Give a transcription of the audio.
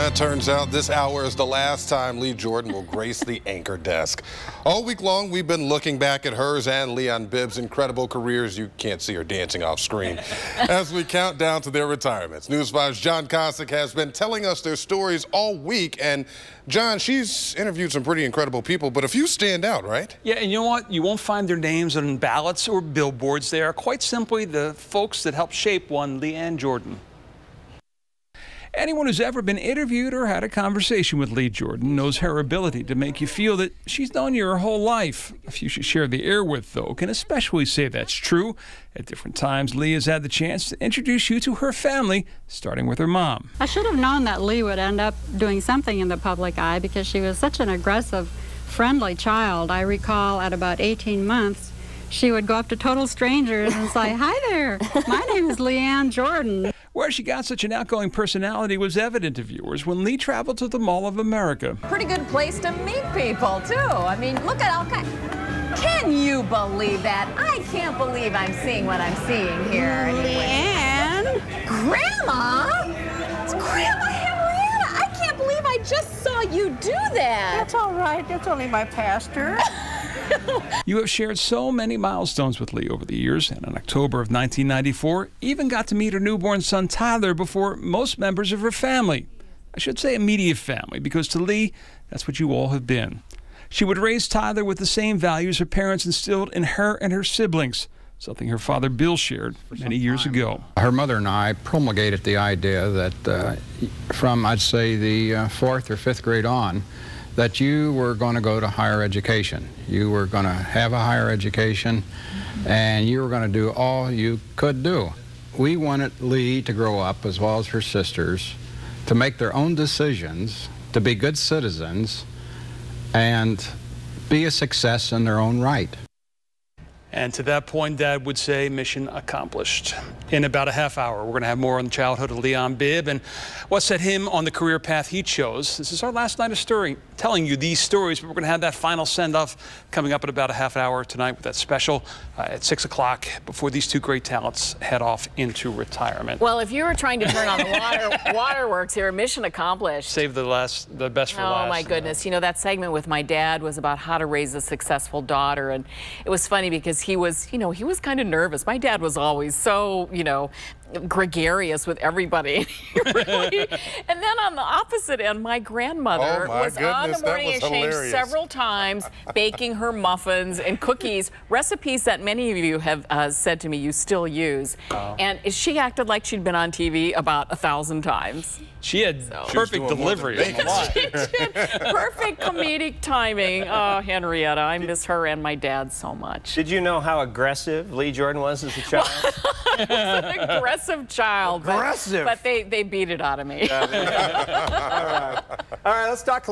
It turns out this hour is the last time Lee Jordan will grace the anchor desk. All week long, we've been looking back at hers and Leon Bibb's incredible careers. You can't see her dancing off screen as we count down to their retirements. News 5's John Kosick has been telling us their stories all week. And John, she's interviewed some pretty incredible people, but a few stand out, right? Yeah, and you know what? You won't find their names on ballots or billboards. They are quite simply the folks that helped shape one Leanne Jordan. Anyone who's ever been interviewed or had a conversation with Lee Jordan knows her ability to make you feel that she's known you her whole life. A few she shared the air with, though, can especially say that's true. At different times, Lee has had the chance to introduce you to her family, starting with her mom. I should have known that Lee would end up doing something in the public eye because she was such an aggressive, friendly child. I recall at about 18 months, she would go up to total strangers and say, "Hi there, my name is Leanne Jordan." Where she got such an outgoing personality was evident to viewers when Lee traveled to the Mall of America. Pretty good place to meet people, too. I mean, look at all kinds. Can you believe that? I can't believe I'm seeing what I'm seeing here. Leanne? Grandma? It's Grandma Henrietta. I can't believe I just saw you do that. That's all right. That's only my pastor. You have shared so many milestones with Lee over the years, and in October of 1994, even got to meet her newborn son Tyler before most members of her family. I should say immediate family, because to Lee, that's what you all have been. She would raise Tyler with the same values her parents instilled in her and her siblings, something her father Bill shared many years ago. Her mother and I promulgated the idea that from, I'd say, the 4th or 5th grade on, that you were going to go to higher education. You were going to have a higher education, and you were going to do all you could do. We wanted Lee to grow up, as well as her sisters, to make their own decisions, to be good citizens, and be a success in their own right. And to that point, Dad would say, mission accomplished. In about a half hour, we're going to have more on the childhood of Leon Bibb and what set him on the career path he chose. This is our last night of story, telling you these stories, but we're going to have that final send-off coming up in about a half hour tonight with that special at 6 o'clock before these two great talents head off into retirement. Well, if you were trying to turn on the waterworks here, mission accomplished. Save the best for last. Oh, my goodness. You know, that segment with my dad was about how to raise a successful daughter, and it was funny because he was, you know, he was kind of nervous. My dad was always so, you know, gregarious with everybody. Really. And then on the opposite end, my grandmother was on the morning exchange several times, baking her muffins and cookies, recipes that many of you have said to me you still use. And she acted like she'd been on TV about 1,000 times. She had perfect delivery. She did. Perfect comedic timing. Oh, Henrietta, I miss her and my dad so much. Did you know how aggressive Lee Jordan was as a child? I was an aggressive child. Aggressive? But they beat it out of me. All right, let's talk